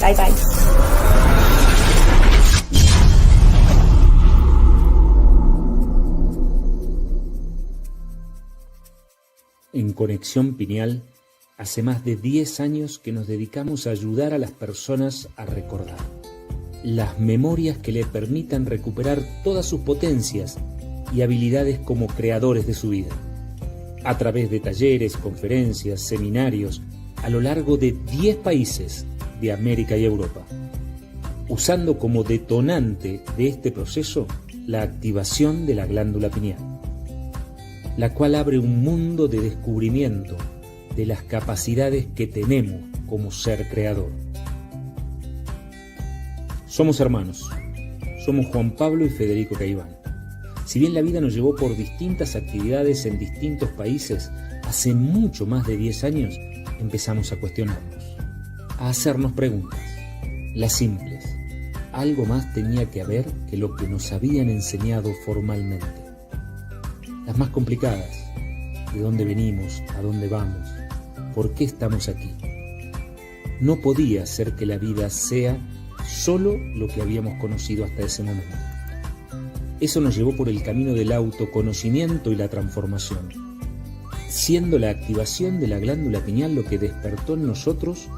Bye bye. En Conexión Pineal, hace más de 10 años que nos dedicamos a ayudar a las personas a recordar las memorias que le permitan recuperar todas sus potencias y habilidades como creadores de su vida. A través de talleres, conferencias, seminarios, a lo largo de 10 países de América y Europa, usando como detonante de este proceso la activación de la glándula pineal, la cual abre un mundo de descubrimiento de las capacidades que tenemos como ser creador. Somos hermanos, somos Juan Pablo y Federico Caivano. Si bien la vida nos llevó por distintas actividades en distintos países, hace mucho más de 10 años empezamos a cuestionarnos, a hacernos preguntas, las simples. Algo más tenía que haber que lo que nos habían enseñado formalmente. Las más complicadas, de dónde venimos, a dónde vamos, por qué estamos aquí. No podía ser que la vida sea solo lo que habíamos conocido hasta ese momento. Eso nos llevó por el camino del autoconocimiento y la transformación, siendo la activación de la glándula pineal lo que despertó en nosotros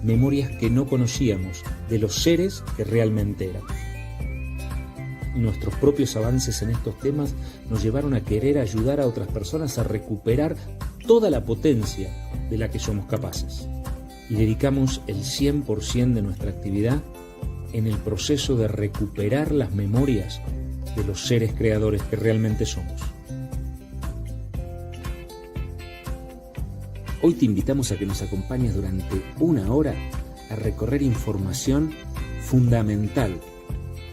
memorias que no conocíamos de los seres que realmente eran. Nuestros propios avances en estos temas nos llevaron a querer ayudar a otras personas a recuperar toda la potencia de la que somos capaces. Y dedicamos el 100% de nuestra actividad en el proceso de recuperar las memorias de los seres creadores que realmente somos. Hoy te invitamos a que nos acompañes durante una hora a recorrer información fundamental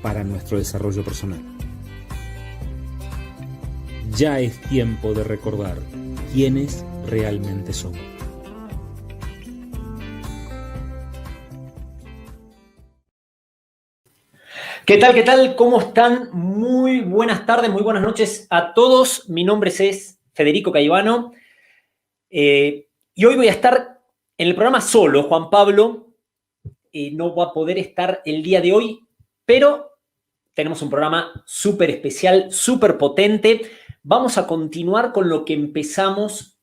para nuestro desarrollo personal. Ya es tiempo de recordar quiénes realmente somos. ¿Qué tal? ¿Qué tal? ¿Cómo están? Muy buenas tardes, muy buenas noches a todos. Mi nombre es Federico Caivano y hoy voy a estar en el programa solo. Juan Pablo no va a poder estar el día de hoy, pero tenemos un programa súper especial, súper potente. Vamos a continuar con lo que empezamos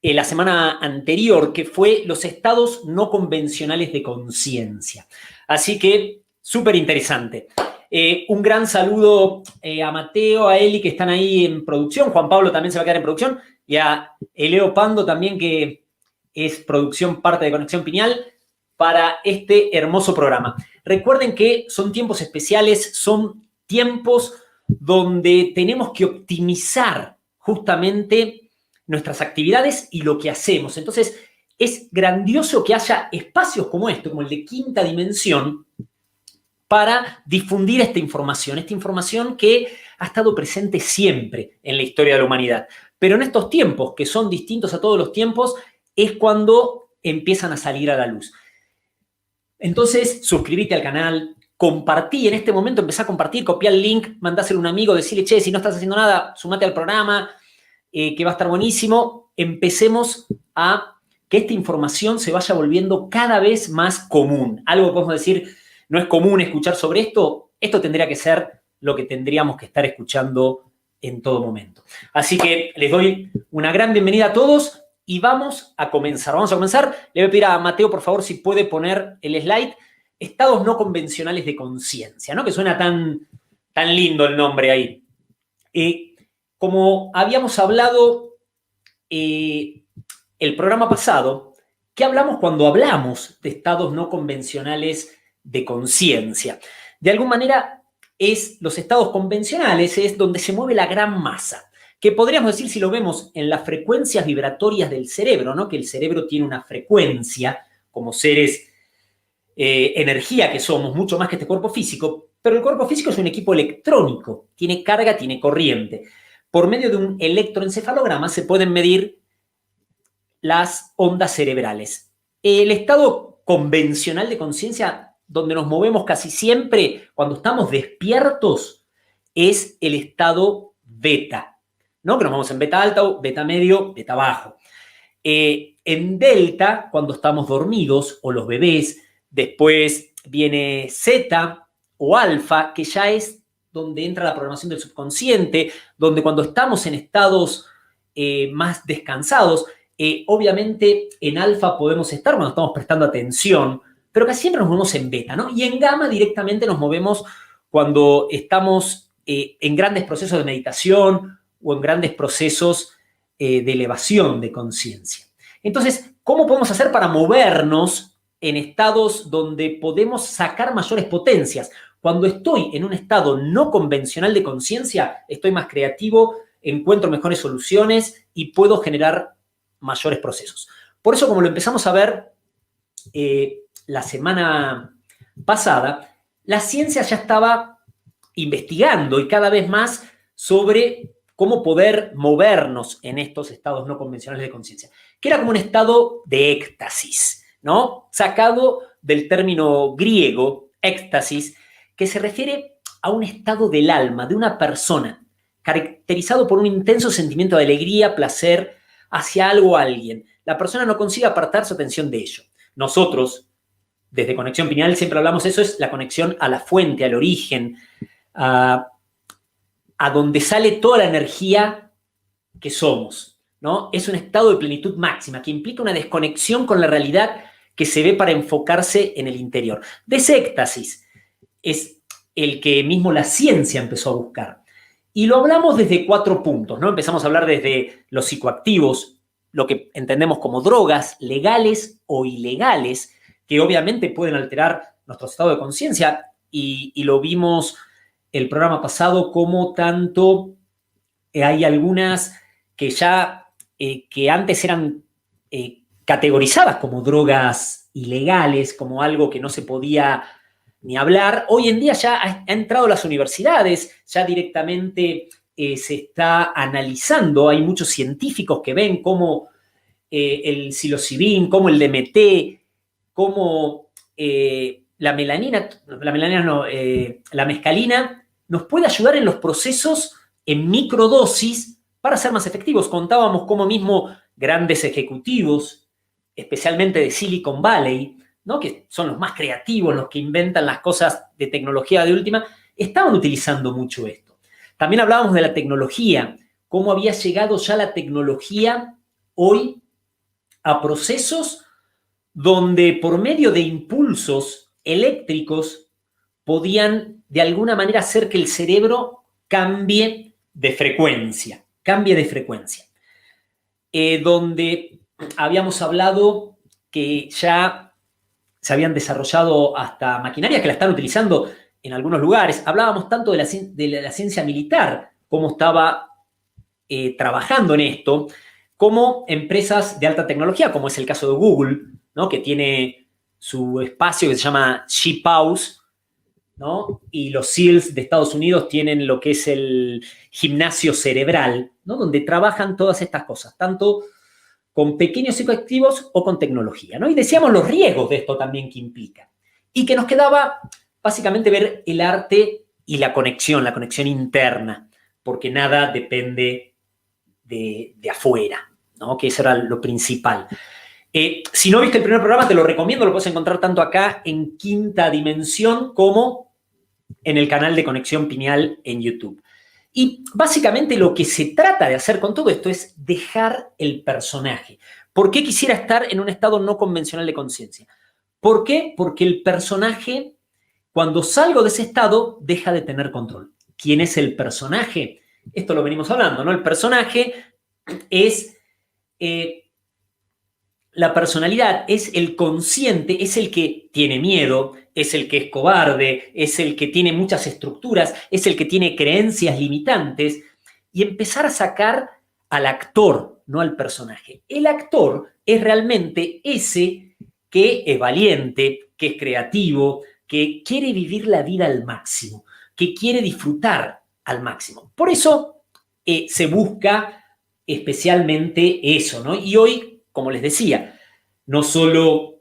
la semana anterior, que fue los estados no convencionales de conciencia. Así que súper interesante. Un gran saludo a Mateo, a Eli, que están ahí en producción. Juan Pablo también se va a quedar en producción. Y a Eleo Pando también, que es producción parte de Conexión Pineal, para este hermoso programa. Recuerden que son tiempos especiales, son tiempos donde tenemos que optimizar justamente nuestras actividades y lo que hacemos. Entonces, es grandioso que haya espacios como este, como el de Quinta Dimensión, para difundir esta información que ha estado presente siempre en la historia de la humanidad. Pero en estos tiempos, que son distintos a todos los tiempos, es cuando empiezan a salir a la luz. Entonces, suscríbete al canal, compartí en este momento, empezá a compartir, copiá el link, mandáselo a un amigo, decirle, che, si no estás haciendo nada, sumate al programa, que va a estar buenísimo. Empecemos a que esta información se vaya volviendo cada vez más común. Algo que podemos decir, no es común escuchar sobre esto, esto tendría que ser lo que tendríamos que estar escuchando en todo momento. Así que les doy una gran bienvenida a todos y vamos a comenzar. Le voy a pedir a Mateo, por favor, si puede poner el slide. Estados no convencionales de conciencia, ¿no? Que suena tan lindo el nombre ahí. Como habíamos hablado el programa pasado, ¿qué hablamos cuando hablamos de estados no convencionales de conciencia? De alguna manera, los estados convencionales es donde se mueve la gran masa, que podríamos decir, si lo vemos en las frecuencias vibratorias del cerebro, ¿no? Que el cerebro tiene una frecuencia como seres energía que somos, mucho más que este cuerpo físico, pero el cuerpo físico es un equipo electrónico, tiene carga, tiene corriente. Por medio de un electroencefalograma se pueden medir las ondas cerebrales. El estado convencional de conciencia, donde nos movemos casi siempre cuando estamos despiertos, es el estado beta, ¿no? Que nos vamos en beta alta, beta medio, beta bajo. en delta cuando estamos dormidos o los bebés. Después viene zeta o alfa, que ya es donde entra la programación del subconsciente, donde cuando estamos en estados más descansados, obviamente en alfa podemos estar cuando estamos prestando atención, pero casi siempre nos movemos en beta, ¿no? Y en gamma directamente nos movemos cuando estamos en grandes procesos de meditación o en grandes procesos de elevación de conciencia. Entonces, ¿cómo podemos hacer para movernos en estados donde podemos sacar mayores potencias? Cuando estoy en un estado no convencional de conciencia, estoy más creativo, encuentro mejores soluciones y puedo generar mayores procesos. Por eso, como lo empezamos a ver la semana pasada, la ciencia ya estaba investigando y cada vez más sobre cómo poder movernos en estos estados no convencionales de conciencia, que era como un estado de éxtasis, ¿no? Sacado del término griego, éxtasis, que se refiere a un estado del alma, de una persona, caracterizado por un intenso sentimiento de alegría, placer hacia algo o alguien. La persona no consigue apartar su atención de ello. Nosotros, desde Conexión Pineal, siempre hablamos eso, es la conexión a la fuente, al origen, a donde sale toda la energía que somos, ¿no? Es un estado de plenitud máxima que implica una desconexión con la realidad que se ve para enfocarse en el interior. De ese éxtasis es el que mismo la ciencia empezó a buscar. Y lo hablamos desde 4 puntos, ¿no? Empezamos a hablar desde los psicoactivos, lo que entendemos como drogas legales o ilegales, que obviamente pueden alterar nuestro estado de conciencia, y lo vimos el programa pasado, como tanto hay algunas que ya, que antes eran categorizadas como drogas ilegales, como algo que no se podía ni hablar. Hoy en día ya ha entrado a las universidades, ya directamente se está analizando, hay muchos científicos que ven cómo el psilocibin, cómo el DMT, cómo la mescalina nos puede ayudar en los procesos en microdosis para ser más efectivos. Contábamos cómo mismo grandes ejecutivos, especialmente de Silicon Valley, ¿no? Que son los más creativos, los que inventan las cosas de tecnología de última, estaban utilizando mucho esto. También hablábamos de la tecnología, cómo había llegado ya la tecnología hoy a procesos donde por medio de impulsos eléctricos podían de alguna manera hacer que el cerebro cambie de frecuencia. Donde habíamos hablado que ya se habían desarrollado hasta maquinarias que la están utilizando en algunos lugares. Hablábamos tanto de la ciencia militar, cómo estaba trabajando en esto, como empresas de alta tecnología, como es el caso de Google, ¿no? Que tiene su espacio que se llama Sheep House, ¿no? Y los SEALs de Estados Unidos tienen lo que es el gimnasio cerebral, ¿no? Donde trabajan todas estas cosas, tanto con pequeños psicoactivos o con tecnología, ¿no? Y decíamos los riesgos de esto también que implica. Y que nos quedaba básicamente ver el arte y la conexión interna, porque nada depende de afuera, ¿no? Que eso era lo principal. Si no viste el primer programa, te lo recomiendo, lo puedes encontrar tanto acá en Quinta Dimensión como en el canal de Conexión Pineal en YouTube. Y básicamente lo que se trata de hacer con todo esto es dejar el personaje. ¿Por qué quisiera estar en un estado no convencional de conciencia? ¿Por qué? Porque el personaje, cuando salgo de ese estado, deja de tener control. ¿Quién es el personaje? Esto lo venimos hablando, ¿no? El personaje es la personalidad, es el consciente, es el que tiene miedo, es el que es cobarde, es el que tiene muchas estructuras, es el que tiene creencias limitantes, y empezar a sacar al actor, no al personaje. El actor es realmente ese que es valiente, que es creativo, que quiere vivir la vida al máximo, que quiere disfrutar al máximo. Por eso se busca especialmente eso, ¿no? Y hoy, como les decía, no solo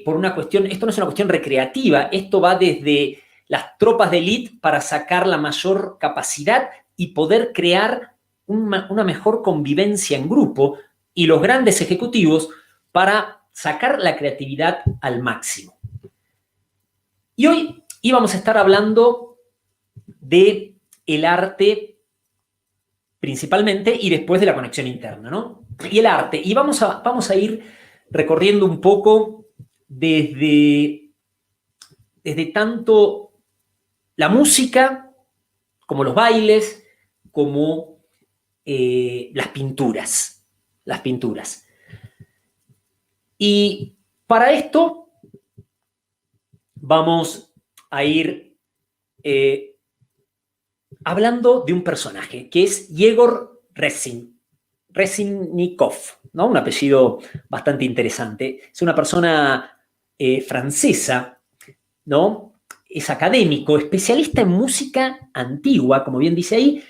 por una cuestión, esto no es una cuestión recreativa, esto va desde las tropas de élite para sacar la mayor capacidad y poder crear una mejor convivencia en grupo, y los grandes ejecutivos para sacar la creatividad al máximo. Y hoy íbamos a estar hablando de el arte principalmente y después de la conexión interna, ¿no? Y el arte. Y vamos a ir recorriendo un poco desde tanto la música como los bailes, como las pinturas. Las pinturas. Y para esto vamos a ir hablando de un personaje, que es Yegor Reznikov, ¿no? Un apellido bastante interesante. Es una persona francesa, ¿no? Es académico, especialista en música antigua, como bien dice ahí,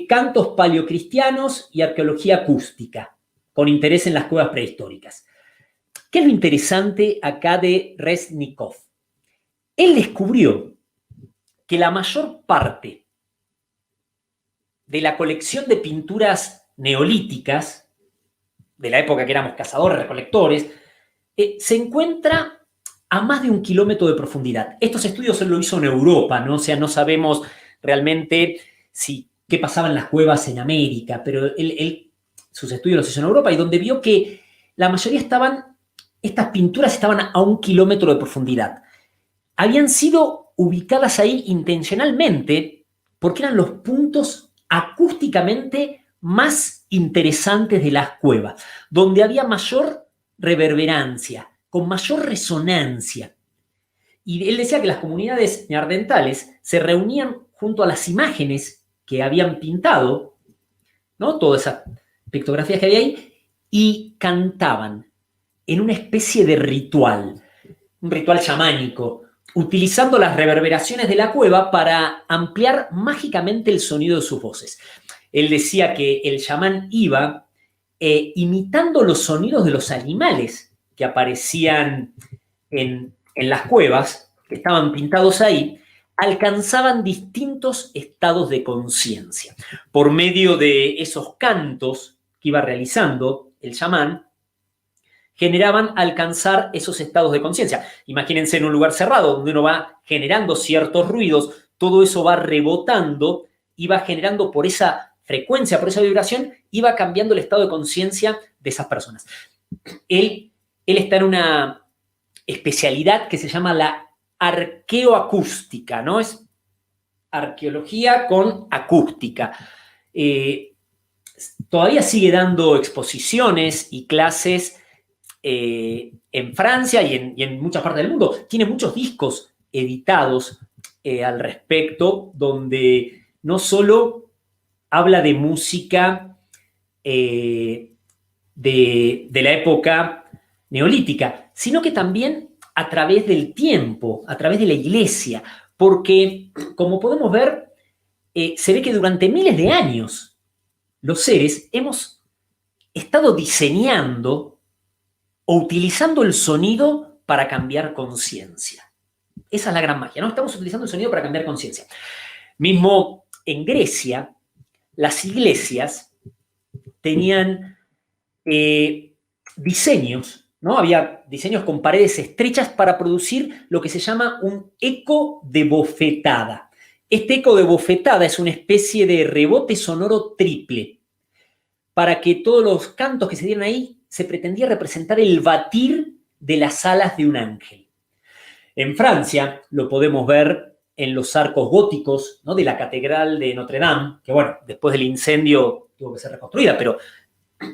cantos paleocristianos y arqueología acústica, con interés en las cuevas prehistóricas. ¿Qué es lo interesante acá de Reznikov? Él descubrió que la mayor parte de la colección de pinturas neolíticas, de la época que éramos cazadores, recolectores, se encuentra a más de 1 kilómetro de profundidad. Estos estudios él lo hizo en Europa, ¿no? O sea, no sabemos realmente qué pasaba en las cuevas en América, pero sus estudios los hizo en Europa y donde vio que la mayoría estas pinturas estaban a 1 kilómetro de profundidad. Habían sido ubicadas ahí intencionalmente porque eran los puntos acústicamente más interesantes de las cuevas, donde había mayor reverberancia, con mayor resonancia. Y él decía que las comunidades neandertales se reunían junto a las imágenes que habían pintado, ¿no? Todas esas pictografías que había ahí, y cantaban en una especie de ritual, un ritual chamánico, utilizando las reverberaciones de la cueva para ampliar mágicamente el sonido de sus voces. Él decía que el chamán iba imitando los sonidos de los animales que aparecían en las cuevas, que estaban pintados ahí, alcanzaban distintos estados de conciencia. Por medio de esos cantos que iba realizando el chamán, generaban alcanzar esos estados de conciencia. Imagínense en un lugar cerrado, donde uno va generando ciertos ruidos, todo eso va rebotando y va generando por esa frecuencia, por esa vibración, iba cambiando el estado de conciencia de esas personas. Él está en una especialidad que se llama la arqueoacústica, ¿no? Es arqueología con acústica. Todavía sigue dando exposiciones y clases en Francia y en muchas partes del mundo. Tiene muchos discos editados al respecto, donde no solo habla de música de la época neolítica, sino que también a través del tiempo, a través de la iglesia, porque, como podemos ver, se ve que durante miles de años los seres hemos estado diseñando o utilizando el sonido para cambiar conciencia. Esa es la gran magia, ¿no? Estamos utilizando el sonido para cambiar conciencia. Mismo en Grecia, las iglesias tenían diseños, ¿no? Había diseños con paredes estrechas para producir lo que se llama un eco de bofetada. Este eco de bofetada es una especie de rebote sonoro triple. Para que todos los cantos que se dieran ahí se pretendía representar el batir de las alas de un ángel. En Francia lo podemos ver en los arcos góticos, ¿no? De la Catedral de Notre Dame, que bueno, después del incendio tuvo que ser reconstruida, pero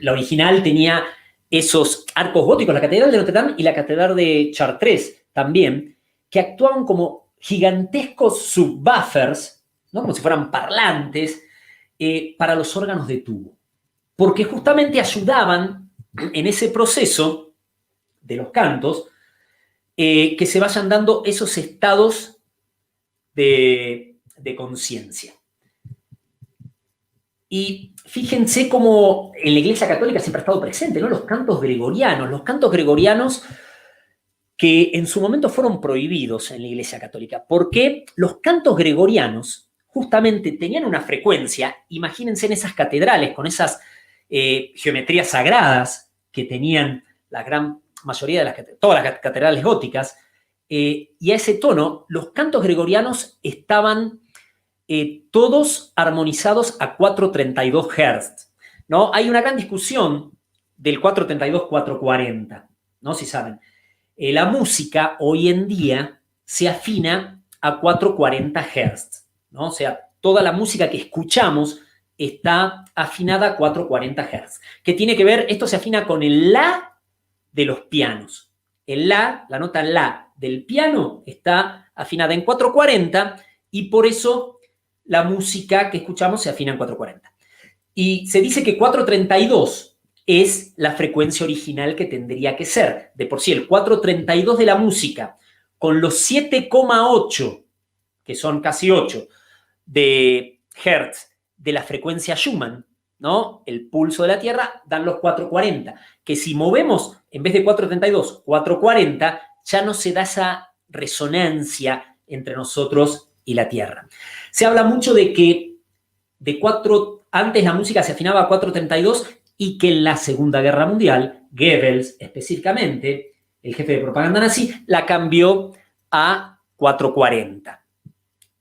la original tenía esos arcos góticos, la Catedral de Notre Dame y la Catedral de Chartres también, que actuaban como gigantescos subwoofers, ¿no? Como si fueran parlantes, para los órganos de tubo. Porque justamente ayudaban en ese proceso de los cantos que se vayan dando esos estados de conciencia. Y fíjense cómo en la Iglesia Católica siempre ha estado presente, ¿no? Los cantos gregorianos que en su momento fueron prohibidos en la Iglesia Católica, porque los cantos gregorianos justamente tenían una frecuencia, imagínense en esas catedrales con esas geometrías sagradas que tenían la gran mayoría de todas las catedrales góticas, y a ese tono, los cantos gregorianos estaban todos armonizados a 432 Hz, ¿no? Hay una gran discusión del 432-440, ¿no? Si saben. La música hoy en día se afina a 440 Hz, ¿no? O sea, toda la música que escuchamos está afinada a 440 Hz. ¿Qué tiene que ver? Esto se afina con el La de los pianos. El La, la nota La del piano, está afinada en 440 y por eso la música que escuchamos se afina en 440. Y se dice que 432 es la frecuencia original que tendría que ser. De por sí, el 432 de la música con los 7,8, que son casi 8, de Hertz de la frecuencia Schumann, ¿no? El pulso de la Tierra, dan los 440. Que si movemos, en vez de 432, 440, ya no se da esa resonancia entre nosotros y la Tierra. Se habla mucho de que antes la música se afinaba a 432 y que en la Segunda Guerra Mundial, Goebbels específicamente, el jefe de propaganda nazi, la cambió a 440.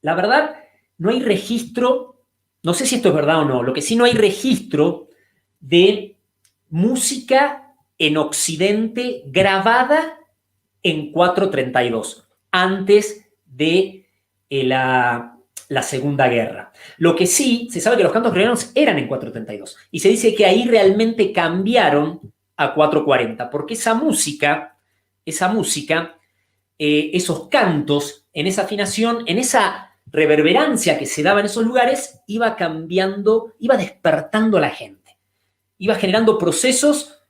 La verdad, no hay registro, no sé si esto es verdad o no, lo que sí no hay registro de música en Occidente grabada en 432, antes de la Segunda Guerra. Lo que sí, se sabe que los cantos gregorianos eran en 432 y se dice que ahí realmente cambiaron a 440, porque esa música, esos cantos, en esa afinación, en esa reverberancia que se daba en esos lugares, iba cambiando, iba despertando a la gente, iba generando procesos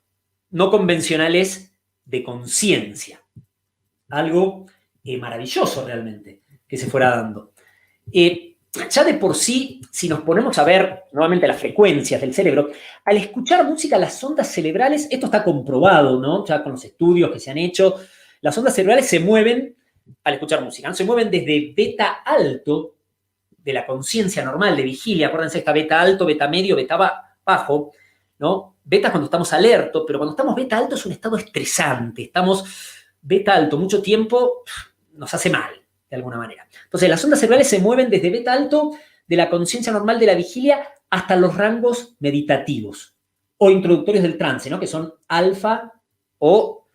no convencionales de conciencia. Algo maravilloso realmente que se fuera dando. Ya de por sí, si nos ponemos a ver nuevamente las frecuencias del cerebro, al escuchar música, las ondas cerebrales, esto está comprobado, ¿no? Ya con los estudios que se han hecho, las ondas cerebrales se mueven al escuchar música, ¿no? Se mueven desde beta alto, de la conciencia normal, de vigilia, acuérdense, está beta alto, beta medio, beta bajo, ¿no? Beta cuando estamos alertos, pero cuando estamos beta alto es un estado estresante, estamos beta alto mucho tiempo, nos hace mal, de alguna manera. Entonces, las ondas cerebrales se mueven desde beta alto, de la conciencia normal de la vigilia, hasta los rangos meditativos o introductorios del trance, ¿no? Que son alfa o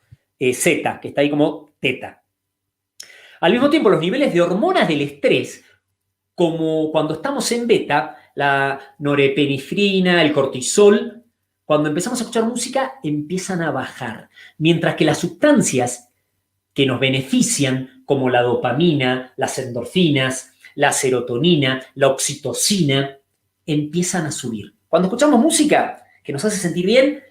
zeta, que está ahí como teta. Al mismo tiempo, los niveles de hormonas del estrés, como cuando estamos en beta, la norepinefrina, el cortisol, cuando empezamos a escuchar música, empiezan a bajar. Mientras que las sustancias que nos benefician, como la dopamina, las endorfinas, la serotonina, la oxitocina, empiezan a subir. Cuando escuchamos música que nos hace sentir bien,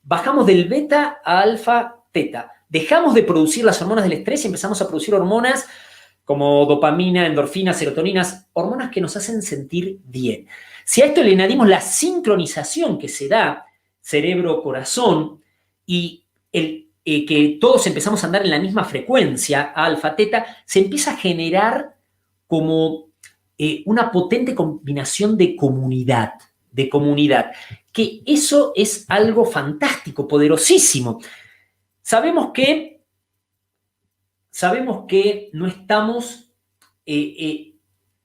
bajamos del beta a alfa, teta. Dejamos de producir las hormonas del estrés y empezamos a producir hormonas como dopamina, endorfinas, serotoninas, hormonas que nos hacen sentir bien. Si a esto le añadimos la sincronización que se da cerebro-corazón y que todos empezamos a andar en la misma frecuencia, alfa, teta, se empieza a generar como una potente combinación de comunidad, que eso es algo fantástico, poderosísimo. Sabemos que no estamos en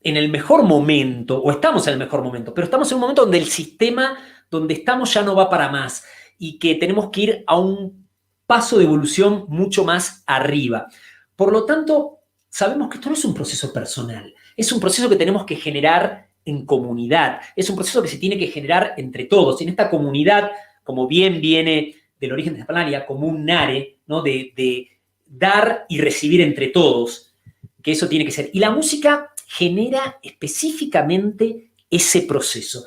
el mejor momento, o estamos en el mejor momento, pero estamos en un momento donde el sistema donde estamos ya no va para más y que tenemos que ir a un paso de evolución mucho más arriba. Por lo tanto, sabemos que esto no es un proceso personal, es un proceso que tenemos que generar en comunidad, es un proceso que se tiene que generar entre todos. Y en esta comunidad, como bien viene del origen de Zapalania, como un nare, ¿no? de dar y recibir entre todos, que eso tiene que ser. Y la música genera específicamente ese proceso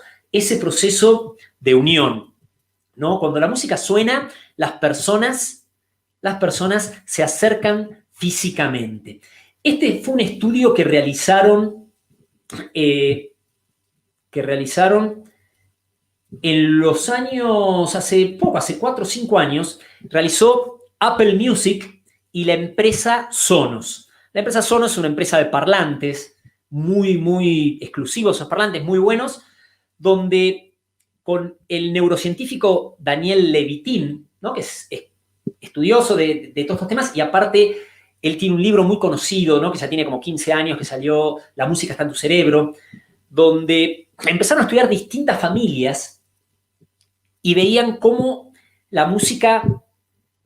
de unión, ¿no? Cuando la música suena, las personas se acercan físicamente. Este fue un estudio que realizaron en los años, hace 4 o 5 años, realizó Apple Music y la empresa Sonos. La empresa Sonos es una empresa de parlantes muy, muy exclusivos, esos parlantes muy buenos, donde con el neurocientífico Daniel Levitin, ¿no? Que es estudioso de todos estos temas y aparte él tiene un libro muy conocido, ¿no? Que ya tiene como 15 años, que salió La música está en tu cerebro, donde empezaron a estudiar distintas familias y veían cómo la música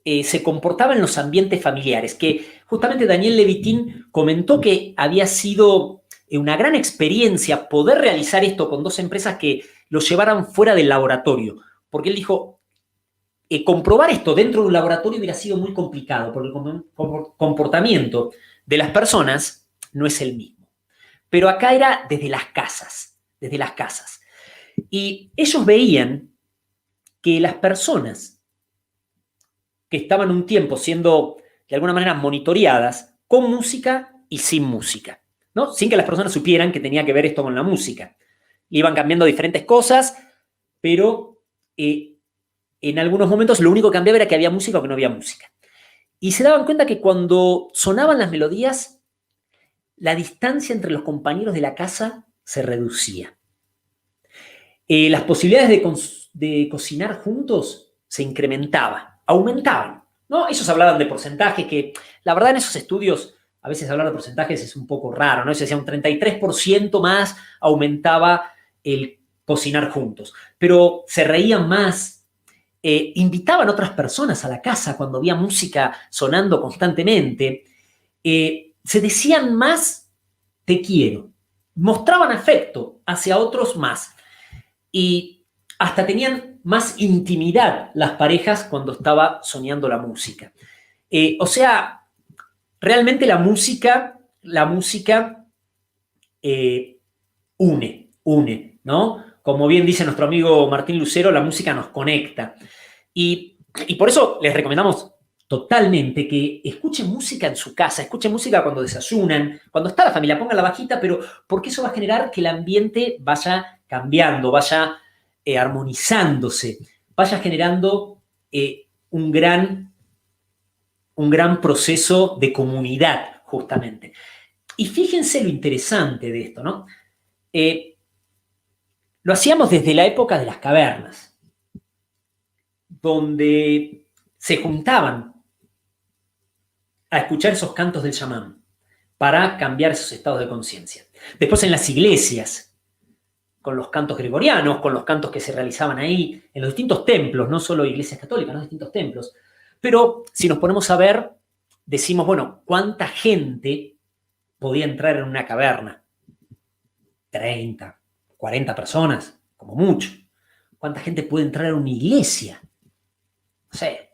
se comportaba en los ambientes familiares, que justamente Daniel Levitin comentó que había sido una gran experiencia poder realizar esto con 2 empresas que lo llevaran fuera del laboratorio, porque él dijo, comprobar esto dentro de un laboratorio hubiera sido muy complicado, porque el comportamiento de las personas no es el mismo. Pero acá era desde las casas, desde las casas. Y ellos veían que las personas que estaban un tiempo siendo de alguna manera monitoreadas con música y sin música, ¿no? Sin que las personas supieran que tenía que ver esto con la música. Iban cambiando diferentes cosas, pero en algunos momentos lo único que cambiaba era que había música o que no había música. Y se daban cuenta que cuando sonaban las melodías, la distancia entre los compañeros de la casa se reducía. Las posibilidades de cocinar juntos se incrementaban, aumentaban, ¿no? Ellos hablaban de porcentajes que, la verdad, en esos estudios, a veces hablar de porcentajes es un poco raro, ¿no? Se decía un 33% más aumentaba el cocinar juntos. Pero se reían más, invitaban a otras personas a la casa cuando había música sonando constantemente, se decían más te quiero, mostraban afecto hacia otros más y hasta tenían más intimidad las parejas cuando estaba sonando la música. O sea, realmente la música une, ¿no? Como bien dice nuestro amigo Martín Lucero, la música nos conecta. Y por eso les recomendamos totalmente que escuchen música en su casa, escuchen música cuando desayunan, cuando está la familia, pongan la bajita, pero porque eso va a generar que el ambiente vaya cambiando, vaya armonizándose, vaya generando un gran proceso de comunidad, justamente. Y fíjense lo interesante de esto, ¿no? Lo hacíamos desde la época de las cavernas, donde se juntaban a escuchar esos cantos del chamán para cambiar esos estados de conciencia. Después en las iglesias, con los cantos gregorianos, con los cantos que se realizaban ahí, en los distintos templos, no solo iglesias católicas, los distintos templos. Pero si nos ponemos a ver, decimos, bueno, ¿cuánta gente podía entrar en una caverna? 30, 40 personas, como mucho. ¿Cuánta gente puede entrar en una iglesia? No sé,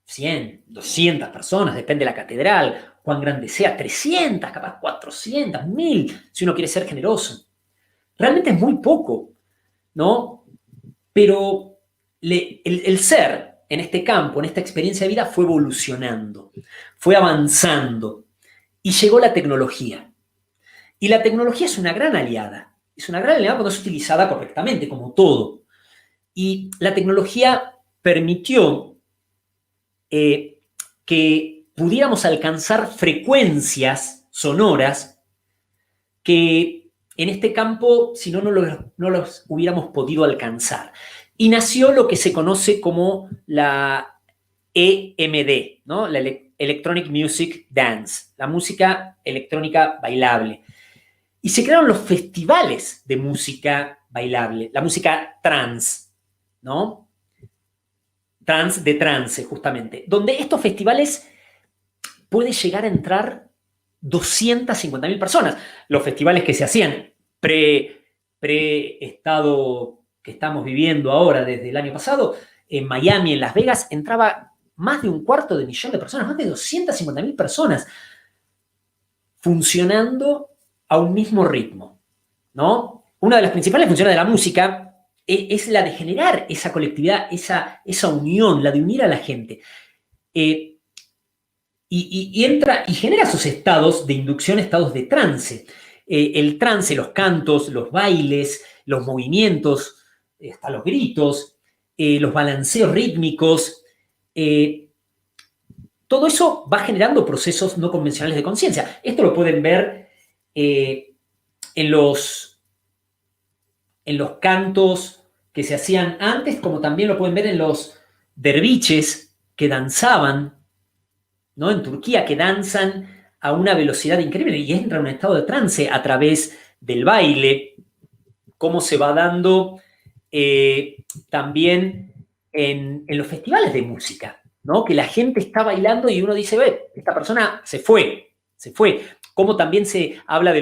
100, 200 personas, depende de la catedral, cuán grande sea, 300, capaz 400, 1000, si uno quiere ser generoso. Realmente es muy poco, ¿no? Pero el ser en este campo, en esta experiencia de vida, fue evolucionando, fue avanzando y llegó la tecnología. Y la tecnología es una gran aliada. Es una gran aliada cuando es utilizada correctamente, como todo. Y la tecnología permitió que pudiéramos alcanzar frecuencias sonoras que en este campo, si no, no los hubiéramos podido alcanzar. Y nació lo que se conoce como la EMD, ¿no? La Electronic Music Dance, la música electrónica bailable. Y se crearon los festivales de música bailable, la música trance, ¿no? De trance, justamente, donde estos festivales puede llegar a entrar 250.000 personas. Los festivales que se hacían pre-estado que estamos viviendo ahora desde el año pasado, en Miami, en Las Vegas, entraba más de 250.000 de personas, más de 250.000 personas funcionando a un mismo ritmo, ¿no? Una de las principales funciones de la música es la de generar esa colectividad, esa unión, la de unir a la gente. Y entra y genera esos estados de inducción, estados de trance. El trance, los cantos, los bailes, los movimientos, hasta los gritos, los balanceos rítmicos, todo eso va generando procesos no convencionales de conciencia. Esto lo pueden ver en los cantos que se hacían antes, como también lo pueden ver en los derviches que danzaban, ¿no? En Turquía, que danzan a una velocidad increíble y entran en un estado de trance a través del baile, cómo se va dando también en los festivales de música, ¿no? Que la gente está bailando y uno dice, ve, esta persona se fue. Cómo también se habla de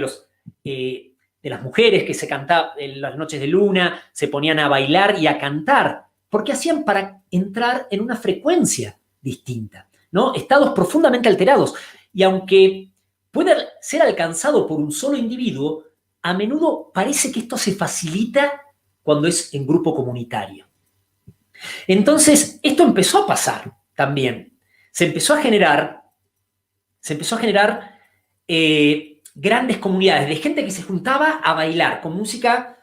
las mujeres que se cantaban en las noches de luna, se ponían a bailar y a cantar. ¿Por qué hacían? Para entrar en una frecuencia distinta, ¿no? Estados profundamente alterados. Y aunque puede ser alcanzado por un solo individuo, a menudo parece que esto se facilita cuando es en grupo comunitario. Entonces, esto empezó a pasar también. Se empezó a generar grandes comunidades de gente que se juntaba a bailar con música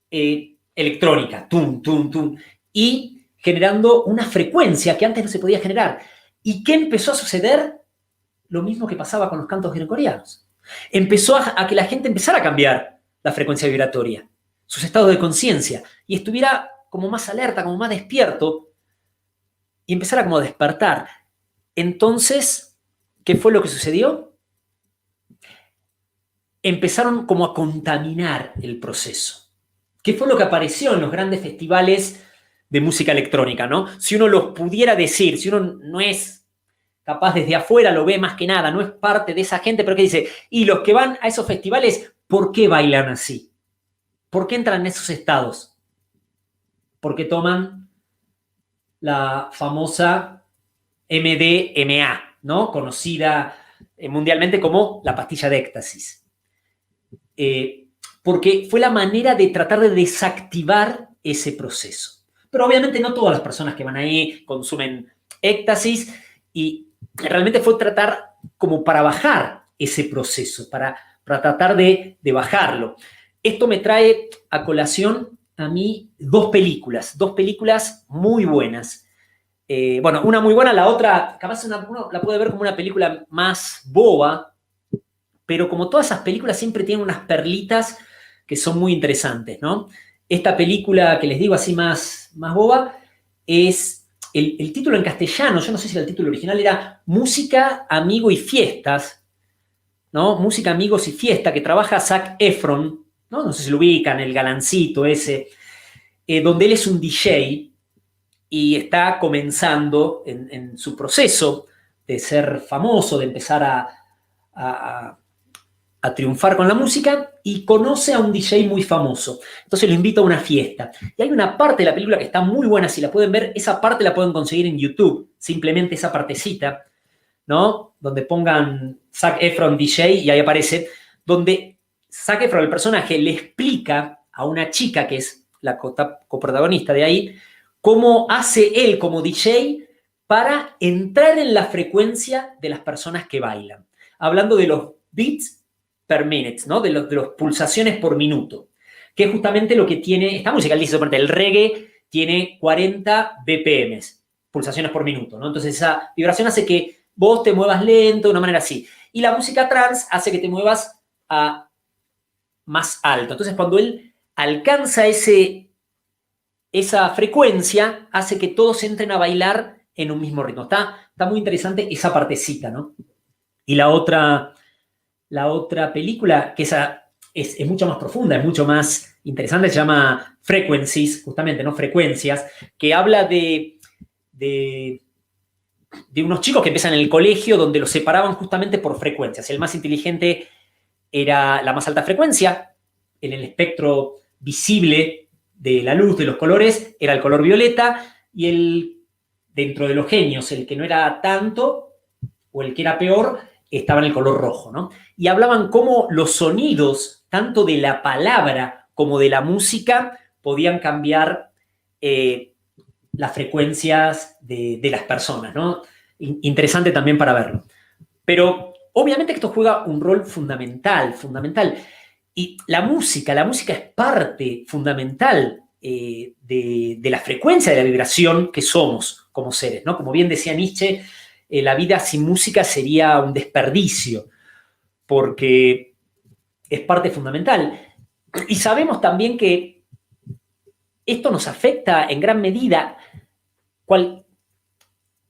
electrónica, tum, tum, tum, y generando una frecuencia que antes no se podía generar. ¿Y qué empezó a suceder? Lo mismo que pasaba con los cantos gregorianos. Empezó a que la gente empezara a cambiar la frecuencia vibratoria, sus estados de conciencia, y estuviera como más alerta, como más despierto, y empezara como a despertar. Entonces, ¿qué fue lo que sucedió? Empezaron como a contaminar el proceso. ¿Qué fue lo que apareció en los grandes festivales de música electrónica, ¿no? Si uno los pudiera decir, si uno no es capaz desde afuera, lo ve más que nada, no es parte de esa gente, pero que dice, y los que van a esos festivales, ¿por qué bailan así? ¿Por qué entran en esos estados? Porque toman la famosa MDMA, ¿no? Conocida mundialmente como la pastilla de éxtasis. Porque fue la manera de tratar de desactivar ese proceso. Pero obviamente no todas las personas que van ahí consumen éxtasis y realmente fue tratar como para bajar ese proceso, para tratar de bajarlo. Esto me trae a colación a mí dos películas muy buenas. Bueno, una muy buena, la otra, capaz uno la puede ver como una película más boba, pero como todas esas películas siempre tienen unas perlitas que son muy interesantes, ¿no? Esta película que les digo así más boba es el título en castellano, yo no sé si el título original era Música, Amigo y Fiestas, ¿no? Música, Amigos y Fiesta, que trabaja Zac Efron, ¿no? No sé si lo ubican, el galancito ese, donde él es un DJ y está comenzando en su proceso de ser famoso, de empezar a triunfar con la música y conoce a un DJ muy famoso. Entonces lo invita a una fiesta. Y hay una parte de la película que está muy buena, si la pueden ver, esa parte la pueden conseguir en YouTube, simplemente esa partecita, ¿no? Donde pongan Zac Efron DJ y ahí aparece, donde Zac Efron, el personaje, le explica a una chica que es la coprotagonista de ahí, cómo hace él como DJ para entrar en la frecuencia de las personas que bailan. Hablando de los beats per minute, ¿no? De los pulsaciones por minuto, que es justamente lo que tiene esta música. Él dice, el reggae tiene 40 BPM, pulsaciones por minuto, ¿no? Entonces esa vibración hace que vos te muevas lento, de una manera así. Y la música trance hace que te muevas a más alto. Entonces cuando él alcanza esa frecuencia, hace que todos entren a bailar en un mismo ritmo. Está muy interesante esa partecita, ¿no? Y la otra película, que esa es mucho más profunda, es mucho más interesante, se llama Frequencies, justamente, ¿no? Frecuencias, que habla de unos chicos que empiezan en el colegio donde los separaban justamente por frecuencias. El más inteligente era la más alta frecuencia, en el espectro visible de la luz, de los colores, era el color violeta, y dentro de los genios, el que no era tanto, o el que era peor, estaba en el color rojo, ¿no? Y hablaban cómo los sonidos, tanto de la palabra como de la música, podían cambiar las frecuencias de las personas, ¿no? Interesante también para verlo. Pero obviamente que esto juega un rol fundamental. Y la música es parte fundamental de la frecuencia de la vibración que somos como seres, ¿no? Como bien decía Nietzsche, la vida sin música sería un desperdicio, porque es parte fundamental. Y sabemos también que esto nos afecta en gran medida.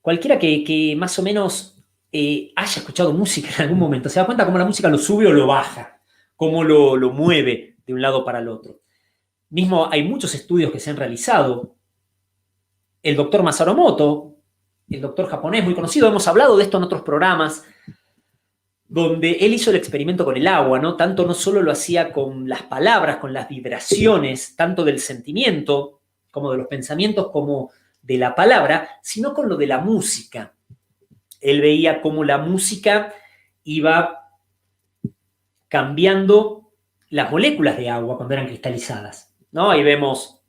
cualquiera que más o menos haya escuchado música en algún momento se da cuenta cómo la música lo sube o lo baja, cómo lo mueve de un lado para el otro. Mismo hay muchos estudios que se han realizado. El doctor Masaru Emoto, el doctor japonés muy conocido, hemos hablado de esto en otros programas, donde él hizo el experimento con el agua, ¿no? Tanto no solo lo hacía con las palabras, con las vibraciones, tanto del sentimiento, como de los pensamientos, como de la palabra, sino con lo de la música. Él veía cómo la música iba cambiando las moléculas de agua cuando eran cristalizadas, ¿no? Ahí vemos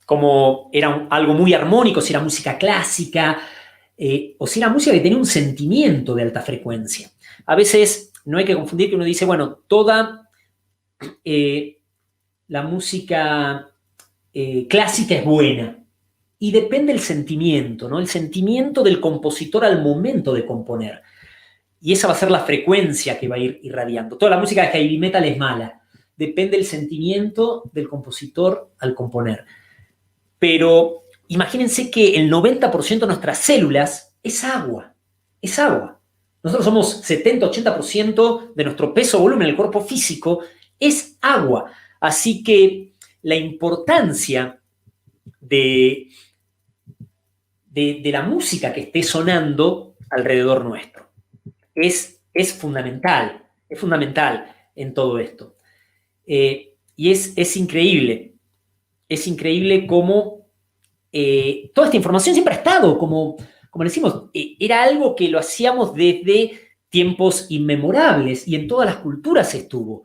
como era algo muy armónico, si era música clásica, o si era música que tenía un sentimiento de alta frecuencia. A veces no hay que confundir que uno dice, bueno, toda la música clásica es buena, y depende del sentimiento, ¿no? El sentimiento del compositor al momento de componer. Y esa va a ser la frecuencia que va a ir irradiando. Toda la música de heavy metal es mala. Depende del sentimiento del compositor al componer. Pero imagínense que el 90% de nuestras células es agua. Es agua. Nosotros somos 70-80% de nuestro peso o volumen en el cuerpo físico es agua. Así que la importancia de la música que esté sonando alrededor nuestro es fundamental. Es fundamental en todo esto. Y es increíble. Es increíble cómo toda esta información siempre ha estado, como decimos, era algo que lo hacíamos desde tiempos inmemorables y en todas las culturas estuvo.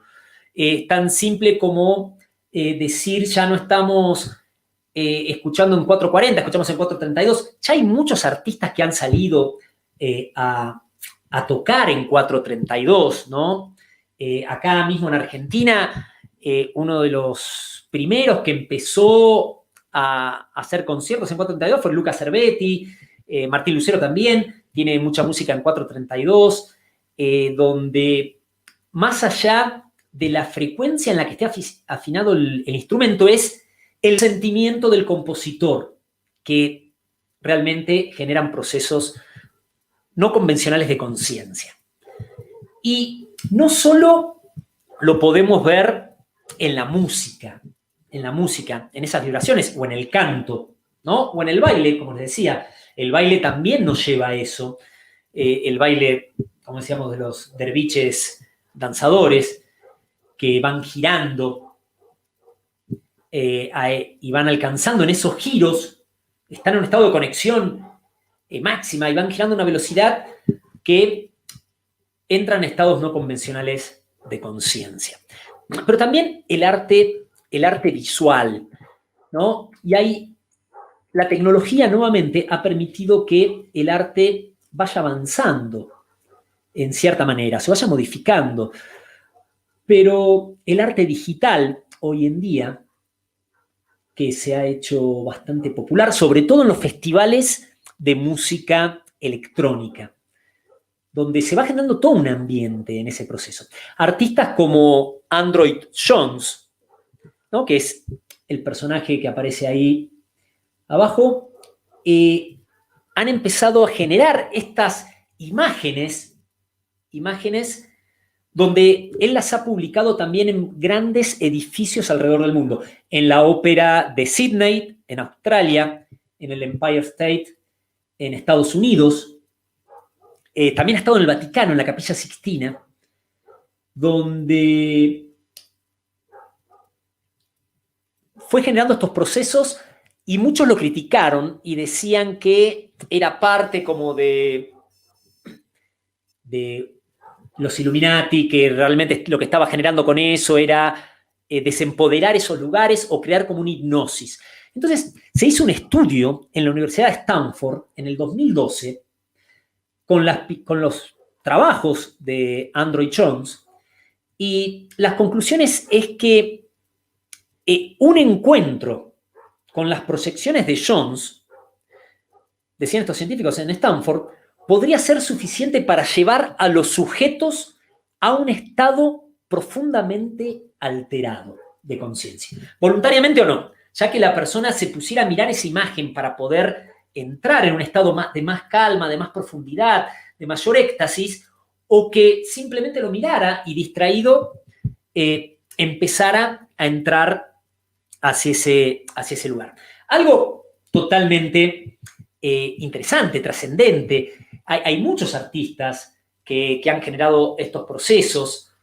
Tan simple como decir ya no estamos escuchando en 440, escuchamos en 432. Ya hay muchos artistas que han salido a tocar en 432, ¿no? Acá mismo en Argentina, uno de los primeros que empezó a hacer conciertos en 432 fue Luca Cervetti, Martín Lucero también, tiene mucha música en 432, donde más allá de la frecuencia en la que esté afinado el instrumento es el sentimiento del compositor, que realmente generan procesos no convencionales de conciencia. Y no solo lo podemos ver en la música, en esas vibraciones, o en el canto, ¿no? O en el baile, como les decía. El baile también nos lleva a eso. El baile, como decíamos, de los derviches danzadores que van girando y van alcanzando en esos giros, están en un estado de conexión máxima y van girando a una velocidad que entra en estados no convencionales de conciencia. Pero también el arte visual, ¿no? Y ahí la tecnología nuevamente ha permitido que el arte vaya avanzando en cierta manera, se vaya modificando. Pero el arte digital hoy en día, que se ha hecho bastante popular, sobre todo en los festivales de música electrónica, donde se va generando todo un ambiente en ese proceso. Artistas como Android Jones, ¿no? Que es el personaje que aparece ahí abajo, han empezado a generar estas imágenes donde él las ha publicado también en grandes edificios alrededor del mundo. En la Ópera de Sydney, en Australia, en el Empire State, en Estados Unidos. También ha estado en el Vaticano, en la Capilla Sixtina, donde fue generando estos procesos y muchos lo criticaron y decían que era parte como de los Illuminati, que realmente lo que estaba generando con eso era desempoderar esos lugares o crear como una hipnosis. Entonces, se hizo un estudio en la Universidad de Stanford en el 2012 con los trabajos de Android Jones, y las conclusiones es que un encuentro con las proyecciones de Jones, decían estos científicos en Stanford, podría ser suficiente para llevar a los sujetos a un estado profundamente alterado de conciencia, voluntariamente o no, ya que la persona se pusiera a mirar esa imagen para poder entrar en un estado de más calma, de más profundidad, de mayor éxtasis, o que simplemente lo mirara y distraído empezara a entrar hacia ese lugar. Algo totalmente interesante, trascendente. Hay muchos artistas que han generado estos procesos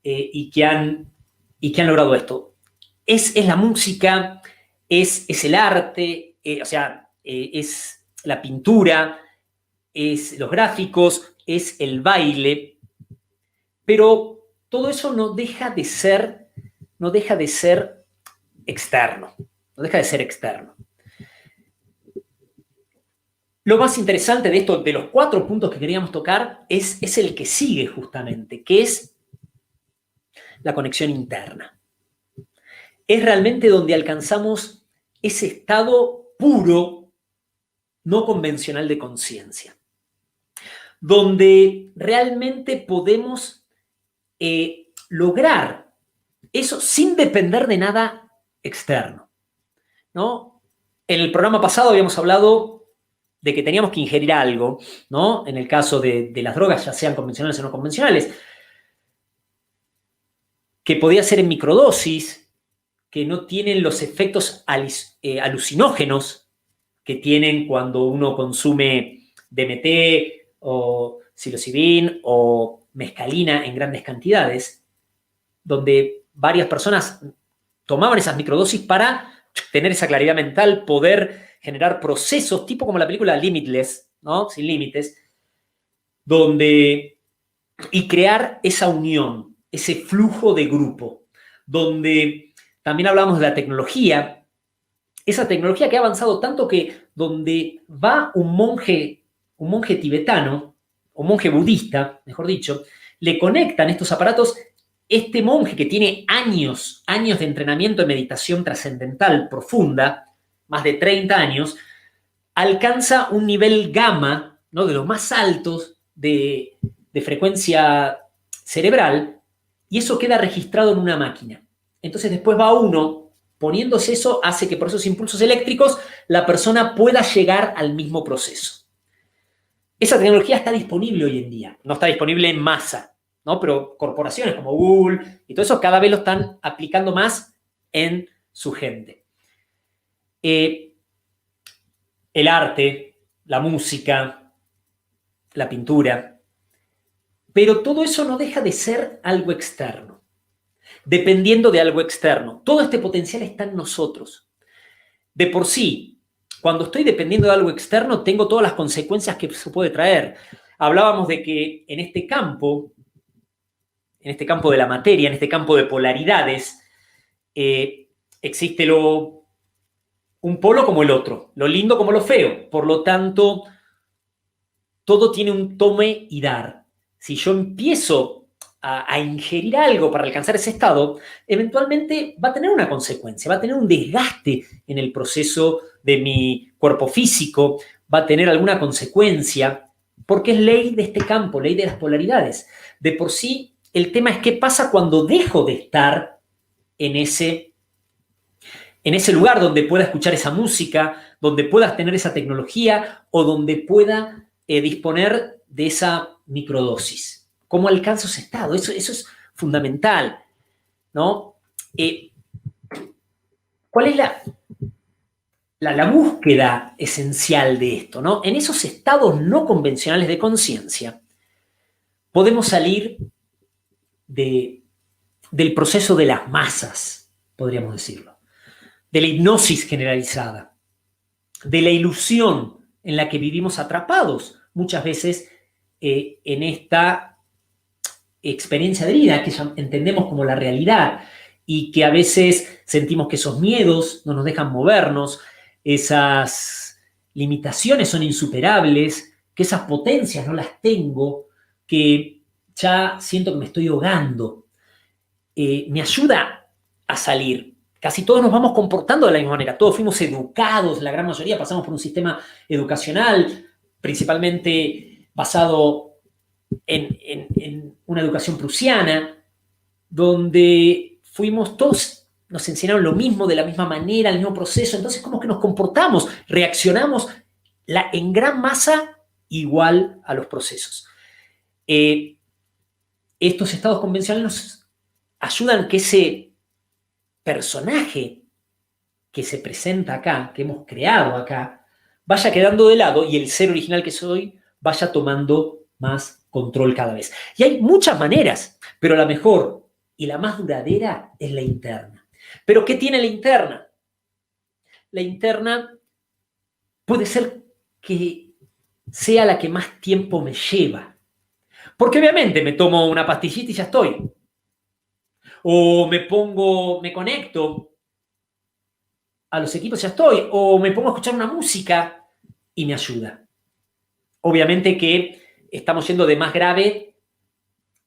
y que han logrado esto. Es la música, es el arte, es la pintura, es los gráficos, es el baile, pero todo eso no deja de ser externo, no deja de ser externo. Lo más interesante de esto, de los 4 puntos que queríamos tocar, es el que sigue justamente, que es la conexión interna. Es realmente donde alcanzamos ese estado puro, no convencional de conciencia, donde realmente podemos lograr eso sin depender de nada externo, ¿no? En el programa pasado habíamos hablado de que teníamos que ingerir algo, ¿no? En el caso de las drogas, ya sean convencionales o no convencionales, que podía ser en microdosis, que no tienen los efectos alucinógenos que tienen cuando uno consume DMT o psilocibin o mescalina en grandes cantidades, donde varias personas tomaban esas microdosis para tener esa claridad mental, poder generar procesos, tipo como la película Limitless, ¿no? Sin límites, y crear esa unión, ese flujo de grupo, donde también hablamos de la tecnología, esa tecnología que ha avanzado tanto que donde va un monje tibetano, o monje budista, mejor dicho, le conectan estos aparatos. Este monje que tiene años de entrenamiento de meditación trascendental profunda, más de 30 años, alcanza un nivel gamma, ¿no? De los más altos de frecuencia cerebral, y eso queda registrado en una máquina. Entonces después va uno, poniéndose eso, hace que por esos impulsos eléctricos la persona pueda llegar al mismo proceso. Esa tecnología está disponible hoy en día, no está disponible en masa, ¿no? Pero corporaciones como Google y todo eso cada vez lo están aplicando más en su gente. El arte, la música, la pintura, pero todo eso no deja de ser algo externo, dependiendo de algo externo. Todo este potencial está en nosotros. De por sí, cuando estoy dependiendo de algo externo, tengo todas las consecuencias que se puede traer. Hablábamos de que en este campo de la materia, en este campo de polaridades, existe un polo como el otro, lo lindo como lo feo. Por lo tanto, todo tiene un tome y dar. Si yo empiezo a ingerir algo para alcanzar ese estado, eventualmente va a tener una consecuencia, va a tener un desgaste en el proceso de mi cuerpo físico, va a tener alguna consecuencia, porque es ley de este campo, ley de las polaridades. De por sí, el tema es qué pasa cuando dejo de estar en ese lugar donde pueda escuchar esa música, donde pueda tener esa tecnología o donde pueda disponer de esa microdosis. ¿Cómo alcanzo ese estado? Eso es fundamental, ¿no? ¿Cuál es la búsqueda esencial de esto, ¿no? En esos estados no convencionales de conciencia podemos salir del proceso de las masas, podríamos decirlo, de la hipnosis generalizada, de la ilusión en la que vivimos atrapados muchas veces en esta experiencia de vida que ya entendemos como la realidad y que a veces sentimos que esos miedos no nos dejan movernos, esas limitaciones son insuperables, que esas potencias no las tengo, que ya siento que me estoy ahogando. Me ayuda a salir. Casi todos nos vamos comportando de la misma manera. Todos fuimos educados, la gran mayoría pasamos por un sistema educacional, principalmente basado en una educación prusiana, donde fuimos todos, nos enseñaron lo mismo, de la misma manera, el mismo proceso. Entonces, ¿cómo que nos comportamos? Reaccionamos en gran masa igual a los procesos. Estos estados convencionales nos ayudan que ese personaje que se presenta acá, que hemos creado acá, vaya quedando de lado y el ser original que soy vaya tomando más control cada vez. Y hay muchas maneras, pero la mejor y la más duradera es la interna. ¿Pero qué tiene la interna? La interna puede ser que sea la que más tiempo me lleva. Porque obviamente me tomo una pastillita y ya estoy. O me conecto a los equipos y ya estoy. O me pongo a escuchar una música y me ayuda. Obviamente que estamos yendo de más grave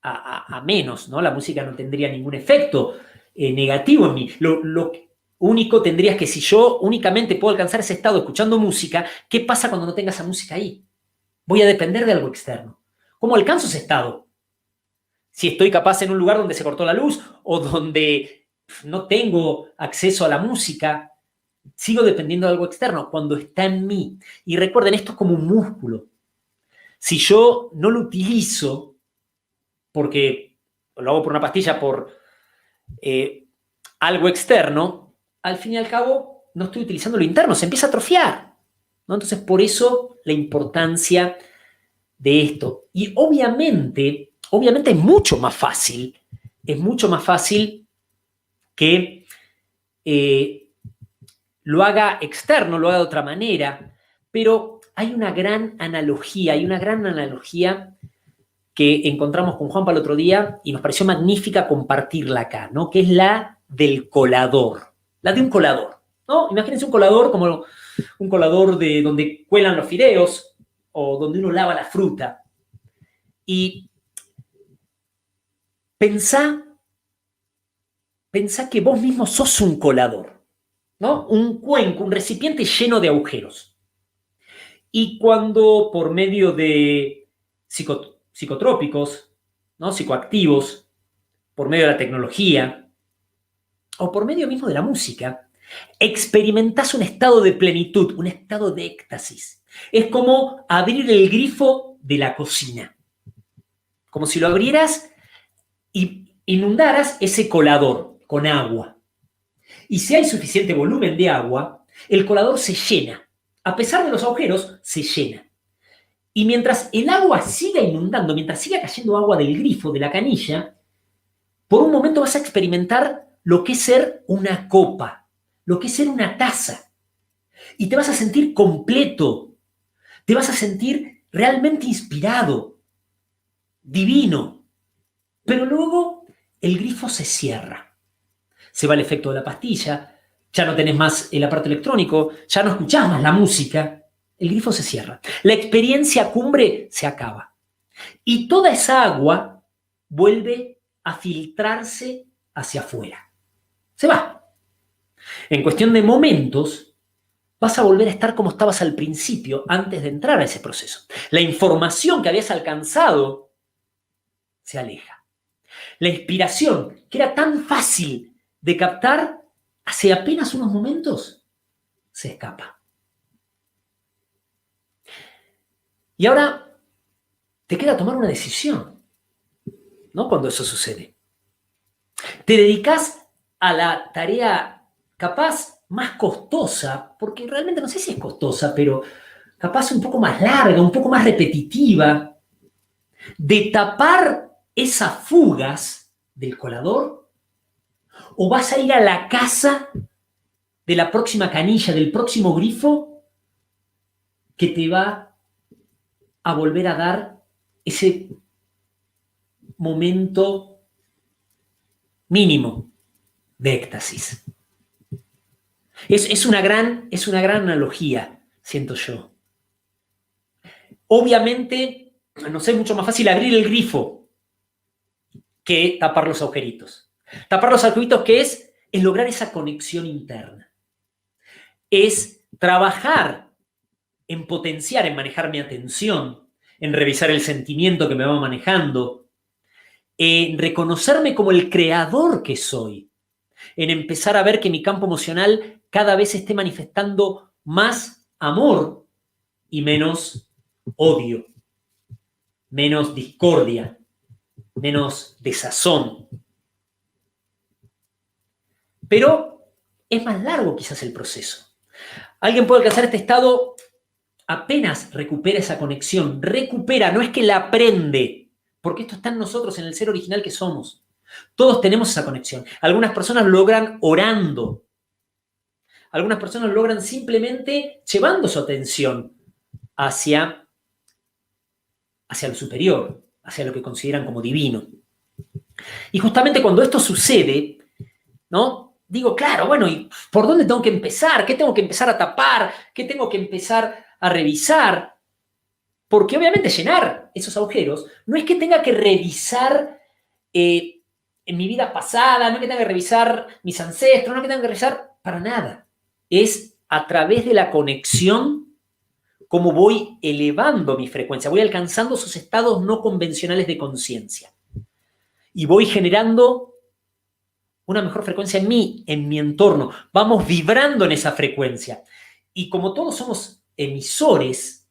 a menos, ¿no? La música no tendría ningún efecto negativo en mí. Lo único tendría es que si yo únicamente puedo alcanzar ese estado escuchando música, ¿qué pasa cuando no tenga esa música ahí? Voy a depender de algo externo. ¿Cómo alcanzo ese estado? Si estoy capaz en un lugar donde se cortó la luz o donde no tengo acceso a la música, sigo dependiendo de algo externo cuando está en mí. Y recuerden, esto es como un músculo. Si yo no lo utilizo, porque lo hago por una pastilla, por algo externo, al fin y al cabo no estoy utilizando lo interno, se empieza a atrofiar, ¿no? Entonces, por eso la importancia de esto. Y obviamente es mucho más fácil que lo haga externo, lo haga de otra manera, pero hay una gran analogía que encontramos con Juanpa el otro día y nos pareció magnífica compartirla acá, ¿no? Que es la del colador, la de un colador, ¿no? Imagínense un colador como un colador de donde cuelan los fideos o donde uno lava la fruta. Y pensá que vos mismo sos un colador, ¿no? Un cuenco, un recipiente lleno de agujeros. Y cuando por medio de psicotrópicos, ¿no? Psicoactivos, por medio de la tecnología o por medio mismo de la música, experimentás un estado de plenitud, un estado de éxtasis. Es como abrir el grifo de la cocina. Como si lo abrieras y inundaras ese colador con agua. Y si hay suficiente volumen de agua, el colador se llena. A pesar de los agujeros, se llena. Y mientras el agua siga inundando, mientras siga cayendo agua del grifo, de la canilla, por un momento vas a experimentar lo que es ser una copa, lo que es ser una taza. Y te vas a sentir completo, te vas a sentir realmente inspirado, divino. Pero luego el grifo se cierra. Se va el efecto de la pastilla, ya no tenés más el aparato electrónico, ya no escuchás más la música. El grifo se cierra. La experiencia cumbre se acaba. Y toda esa agua vuelve a filtrarse hacia afuera. Se va. En cuestión de momentos, vas a volver a estar como estabas al principio, antes de entrar a ese proceso. La información que habías alcanzado se aleja. La inspiración, que era tan fácil de captar, hace apenas unos momentos, se escapa. Y ahora te queda tomar una decisión, ¿no? Cuando eso sucede. Te dedicas a la tarea capaz más costosa, porque realmente no sé si es costosa, pero capaz un poco más larga, un poco más repetitiva, de tapar esas fugas del colador, o vas a ir a la casa de la próxima canilla, del próximo grifo, que te va a volver a dar ese momento mínimo de éxtasis. Es una gran analogía, siento yo. Obviamente, nos es mucho más fácil abrir el grifo que tapar los agujeritos. Tapar los agujeritos, ¿qué es? Es lograr esa conexión interna. Es trabajar en potenciar, en manejar mi atención, en revisar el sentimiento que me va manejando, en reconocerme como el creador que soy, en empezar a ver que mi campo emocional cada vez esté manifestando más amor y menos odio, menos discordia, menos desazón. Pero es más largo quizás el proceso. Alguien puede alcanzar este estado apenas recupera esa conexión. Recupera, no es que la aprende, porque esto está en nosotros, en el ser original que somos. Todos tenemos esa conexión. Algunas personas lo logran orando. Algunas personas lo logran simplemente llevando su atención hacia lo superior, hacia lo que consideran como divino. Y justamente cuando esto sucede, ¿no? Digo, claro, bueno, ¿y por dónde tengo que empezar? ¿Qué tengo que empezar a tapar? ¿Qué tengo que empezar a revisar? Porque obviamente llenar esos agujeros no es que tenga que revisar en mi vida pasada, no es que tenga que revisar mis ancestros, no es que tenga que revisar para nada. Es a través de la conexión cómo voy elevando mi frecuencia, voy alcanzando esos estados no convencionales de conciencia. Y voy generando una mejor frecuencia en mí, en mi entorno. Vamos vibrando en esa frecuencia. Y como todos somos emisores,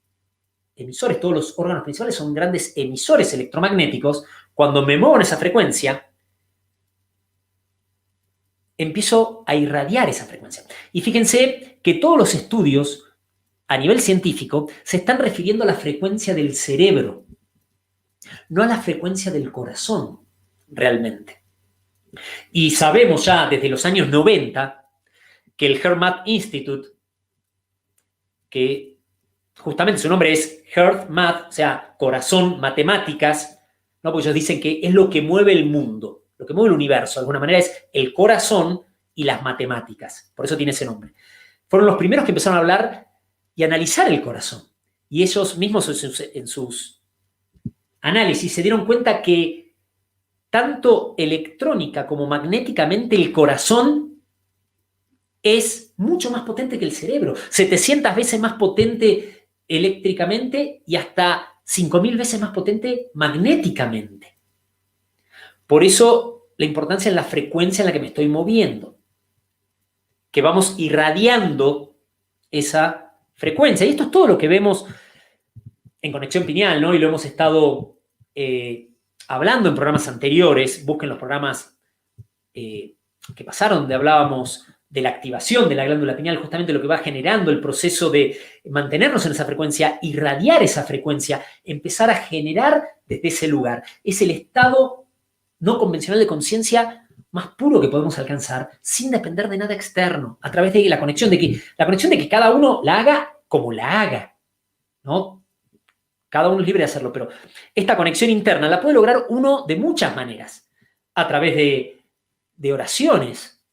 todos los órganos principales son grandes emisores electromagnéticos, cuando me muevo en esa frecuencia, empiezo a irradiar esa frecuencia. Y fíjense que todos los estudios a nivel científico se están refiriendo a la frecuencia del cerebro, no a la frecuencia del corazón, realmente. Y sabemos ya desde los años 90 que el HeartMath Institute, que justamente su nombre es HeartMath, o sea, corazón, matemáticas, ¿no? Porque ellos dicen que es lo que mueve el mundo, lo que mueve el universo, de alguna manera es el corazón y las matemáticas. Por eso tiene ese nombre. Fueron los primeros que empezaron a hablar y a analizar el corazón. Y ellos mismos en sus análisis se dieron cuenta que tanto electrónica como magnéticamente el corazón es mucho más potente que el cerebro. 700 veces más potente eléctricamente y hasta 5000 veces más potente magnéticamente. Por eso la importancia en la frecuencia en la que me estoy moviendo. Que vamos irradiando esa frecuencia. Y esto es todo lo que vemos en Conexión Pineal, ¿no? Y lo hemos estado hablando en programas anteriores. Busquen los programas que pasaron, donde hablábamos de la activación de la glándula pineal, justamente lo que va generando el proceso de mantenernos en esa frecuencia, irradiar esa frecuencia, empezar a generar desde ese lugar. Es el estado no convencional de conciencia más puro que podemos alcanzar sin depender de nada externo, a través de la conexión de que cada uno la haga como la haga, ¿no? Cada uno es libre de hacerlo, pero esta conexión interna la puede lograr uno de muchas maneras, a través de oraciones,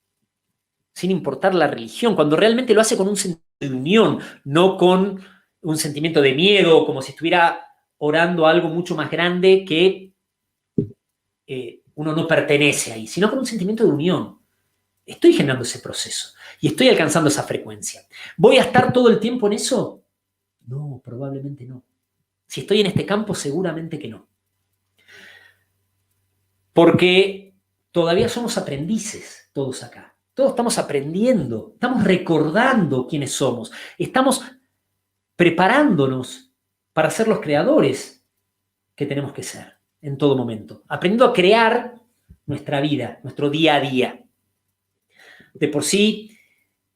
sin importar la religión, cuando realmente lo hace con un sentimiento de unión, no con un sentimiento de miedo, como si estuviera orando a algo mucho más grande que uno no pertenece ahí, sino con un sentimiento de unión. Estoy generando ese proceso y estoy alcanzando esa frecuencia. ¿Voy a estar todo el tiempo en eso? No, probablemente no. Si estoy en este campo, seguramente que no. Porque todavía somos aprendices todos acá. Todos estamos aprendiendo, estamos recordando quiénes somos, estamos preparándonos para ser los creadores que tenemos que ser en todo momento, aprendiendo a crear nuestra vida, nuestro día a día. De por sí,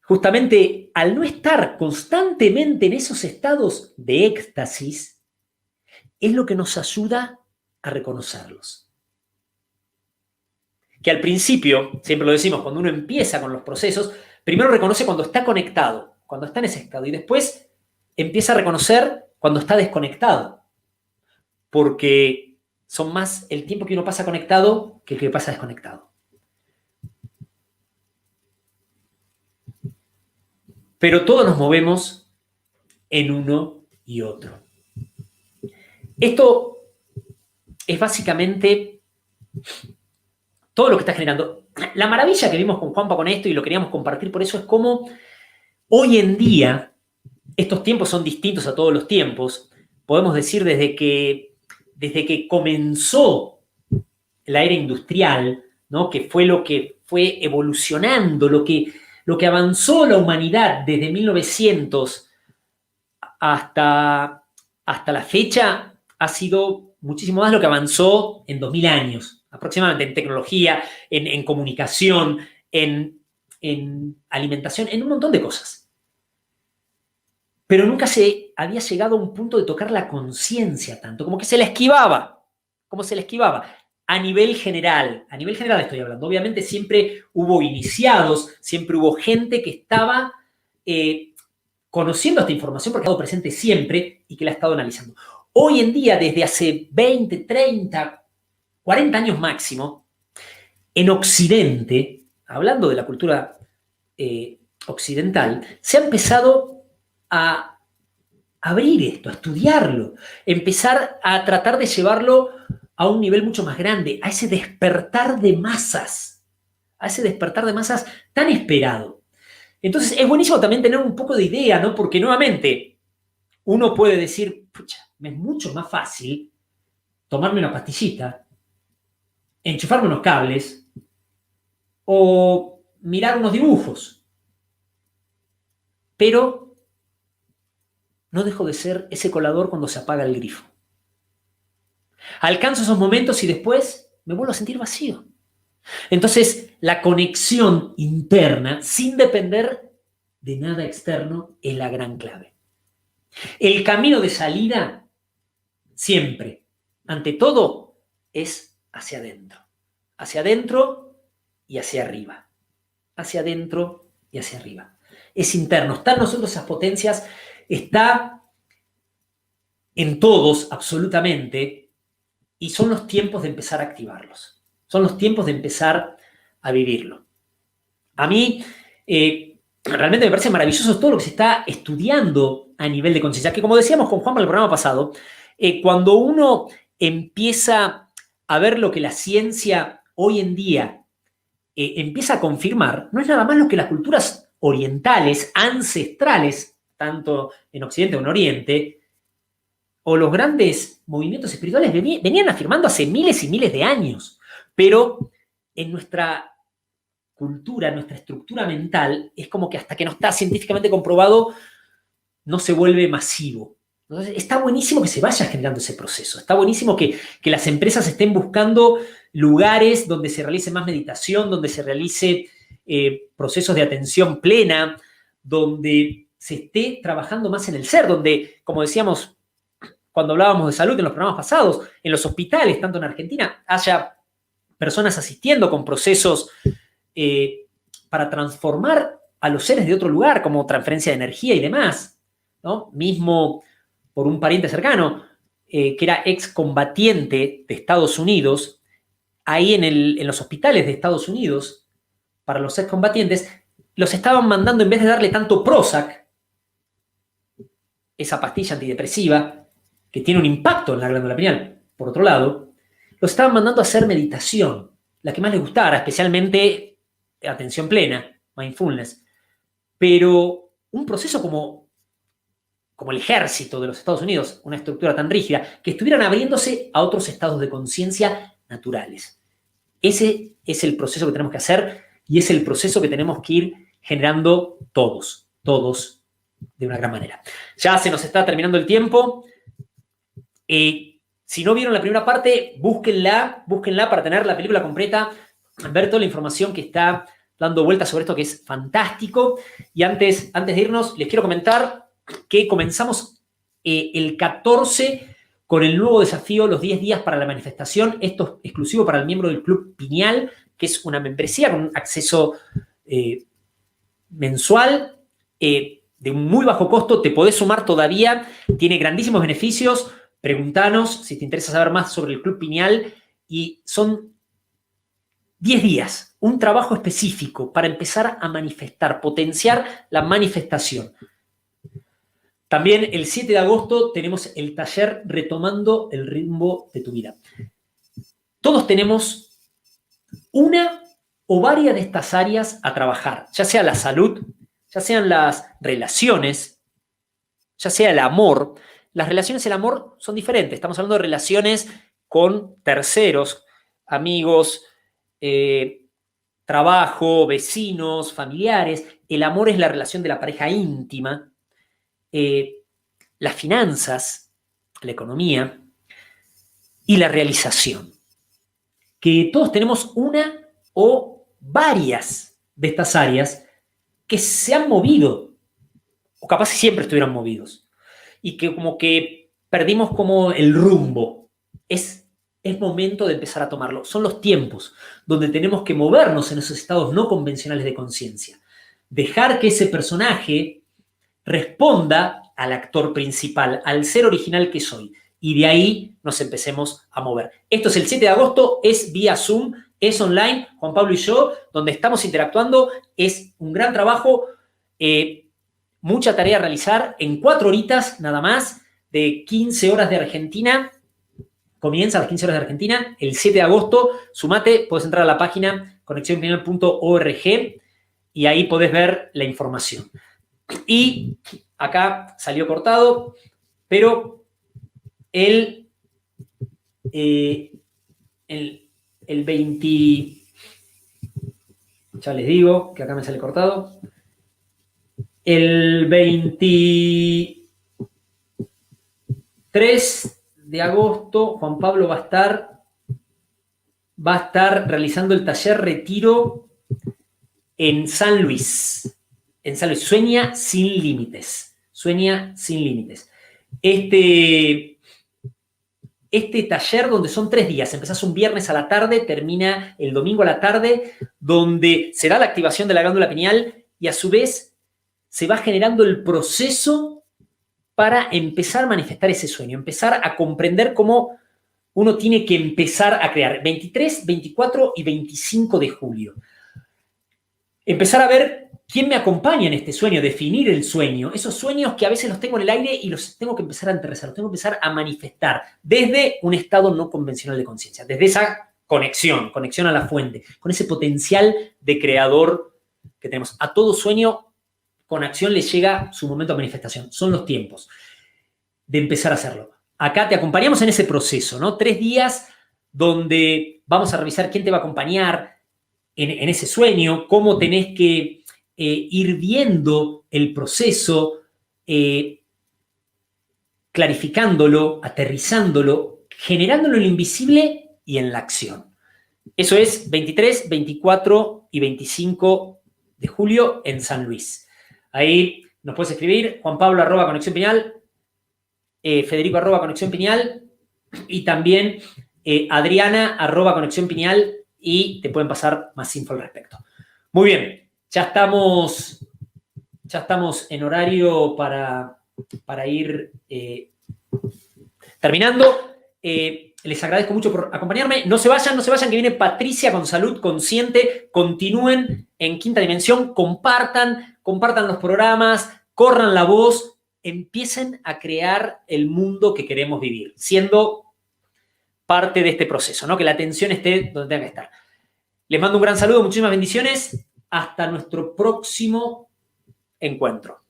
justamente al no estar constantemente en esos estados de éxtasis, es lo que nos ayuda a reconocerlos. Que al principio, siempre lo decimos, cuando uno empieza con los procesos, primero reconoce cuando está conectado, cuando está en ese estado, y después empieza a reconocer cuando está desconectado, porque son más el tiempo que uno pasa conectado que el que pasa desconectado. Pero todos nos movemos en uno y otro. Esto es básicamente todo lo que está generando. La maravilla que vimos con Juanpa con esto, y lo queríamos compartir por eso, es cómo hoy en día estos tiempos son distintos a todos los tiempos. Podemos decir desde que comenzó la era industrial, ¿no? Que fue lo que fue evolucionando, lo que avanzó la humanidad desde 1900 hasta la fecha ha sido muchísimo más lo que avanzó en 2000 años, aproximadamente, en tecnología, en comunicación, en alimentación, en un montón de cosas. Pero nunca se había llegado a un punto de tocar la conciencia tanto, como que se la esquivaba, a nivel general estoy hablando. Obviamente siempre hubo iniciados, siempre hubo gente que estaba conociendo esta información porque ha estado presente siempre y que la ha estado analizando. Hoy en día, desde hace 20, 30, 40 años máximo, en Occidente, hablando de la cultura occidental, se ha empezado a abrir esto, a estudiarlo, empezar a tratar de llevarlo a un nivel mucho más grande, a ese despertar de masas tan esperado. Entonces es buenísimo también tener un poco de idea, ¿no? Porque nuevamente uno puede decir, pucha, me es mucho más fácil tomarme una pastillita, enchufarme unos cables o mirar unos dibujos. Pero no dejo de ser ese colador cuando se apaga el grifo. Alcanzo esos momentos y después me vuelvo a sentir vacío. Entonces, la conexión interna, sin depender de nada externo, es la gran clave. El camino de salida, siempre, ante todo, es hacia adentro. Hacia adentro y hacia arriba. Hacia adentro y hacia arriba. Es interno. Está en nosotros esas potencias, está en todos, absolutamente, y son los tiempos de empezar a activarlos. Son los tiempos de empezar a vivirlo. A mí, realmente me parece maravilloso todo lo que se está estudiando a nivel de conciencia, que como decíamos con Juan en el programa pasado, cuando uno empieza a ver lo que la ciencia hoy en día empieza a confirmar, no es nada más lo que las culturas orientales, ancestrales, tanto en Occidente como en Oriente, o los grandes movimientos espirituales venían afirmando hace miles y miles de años. Pero en nuestra cultura, en nuestra estructura mental, es como que hasta que no está científicamente comprobado, no se vuelve masivo. Entonces, está buenísimo que se vaya generando ese proceso. Está buenísimo que las empresas estén buscando lugares donde se realice más meditación, donde se realice procesos de atención plena, donde se esté trabajando más en el ser, donde, como decíamos cuando hablábamos de salud en los programas pasados, en los hospitales, tanto en Argentina, haya personas asistiendo con procesos para transformar a los seres de otro lugar, como transferencia de energía y demás, ¿no? Mismo por un pariente cercano, que era excombatiente de Estados Unidos, ahí en los hospitales de Estados Unidos, para los excombatientes, los estaban mandando, en vez de darle tanto Prozac, esa pastilla antidepresiva, que tiene un impacto en la glándula pineal, por otro lado, los estaban mandando a hacer meditación, la que más les gustara, especialmente atención plena, mindfulness. Pero un proceso como el ejército de los Estados Unidos, una estructura tan rígida, que estuvieran abriéndose a otros estados de conciencia naturales. Ese es el proceso que tenemos que hacer y es el proceso que tenemos que ir generando todos, de una gran manera. Ya se nos está terminando el tiempo. Si no vieron la primera parte, búsquenla para tener la película completa, ver toda la información que está dando vueltas sobre esto, que es fantástico. Y antes de irnos, les quiero comentar que comenzamos el 14 con el nuevo desafío, los 10 días para la manifestación. Esto es exclusivo para el miembro del Club Pineal, que es una membresía con un acceso mensual de un muy bajo costo. Te podés sumar todavía, tiene grandísimos beneficios. Pregúntanos si te interesa saber más sobre el Club Pineal, y son 10 días, un trabajo específico para empezar a manifestar, potenciar la manifestación. También el 7 de agosto tenemos el taller Retomando el ritmo de tu vida. Todos tenemos una o varias de estas áreas a trabajar, ya sea la salud, ya sean las relaciones, ya sea el amor. Las relaciones y el amor son diferentes. Estamos hablando de relaciones con terceros, amigos, trabajo, vecinos, familiares. El amor es la relación de la pareja íntima. las finanzas, la economía y la realización. Que todos tenemos una o varias de estas áreas que se han movido, o capaz siempre estuvieran movidos, y que como que perdimos como el rumbo. Es momento de empezar a tomarlo. Son los tiempos donde tenemos que movernos en esos estados no convencionales de conciencia. Dejar que ese personaje responda al actor principal, al ser original que soy. Y de ahí nos empecemos a mover. Esto es el 7 de agosto, es vía Zoom, es online, Juan Pablo y yo, donde estamos interactuando. Es un gran trabajo, mucha tarea a realizar en 4 horitas nada más, de 15 horas de Argentina. Comienza a las 15 horas de Argentina, el 7 de agosto. Sumate, puedes entrar a la página conexionpineal.org y ahí podés ver la información. Y acá salió cortado, pero el 20, ya les digo que acá me sale cortado, el 23 de agosto, Juan Pablo va a estar realizando el taller retiro en San Luis. En San Luis, Sueña sin límites. Sueña sin límites. Este taller donde son 3 días, empezás un viernes a la tarde, termina el domingo a la tarde, donde se da la activación de la glándula pineal y a su vez se va generando el proceso para empezar a manifestar ese sueño, empezar a comprender cómo uno tiene que empezar a crear. 23, 24 y 25 de julio. Empezar a ver quién me acompaña en este sueño, definir el sueño, esos sueños que a veces los tengo en el aire y los tengo que empezar a aterrizar, los tengo que empezar a manifestar desde un estado no convencional de conciencia, desde esa conexión a la fuente, con ese potencial de creador que tenemos. A todo sueño con acción le llega su momento de manifestación. Son los tiempos de empezar a hacerlo. Acá te acompañamos en ese proceso, ¿no? 3 días donde vamos a revisar quién te va a acompañar en ese sueño, cómo tenés que ir viendo el proceso, clarificándolo, aterrizándolo, generándolo en lo invisible y en la acción. Eso es 23, 24 y 25 de julio en San Luis. Ahí nos puedes escribir, Juanpablo@Conexión Pineal, Federico@Conexión Pineal y también Adriana@Conexión Pineal y te pueden pasar más info al respecto. Muy bien, ya estamos en horario para ir terminando. Les agradezco mucho por acompañarme. No se vayan, que viene Patricia con Salud Consciente. Continúen en Quinta Dimensión, compartan los programas, corran la voz, empiecen a crear el mundo que queremos vivir, siendo parte de este proceso, ¿no? Que la atención esté donde tenga que estar. Les mando un gran saludo, muchísimas bendiciones. Hasta nuestro próximo encuentro.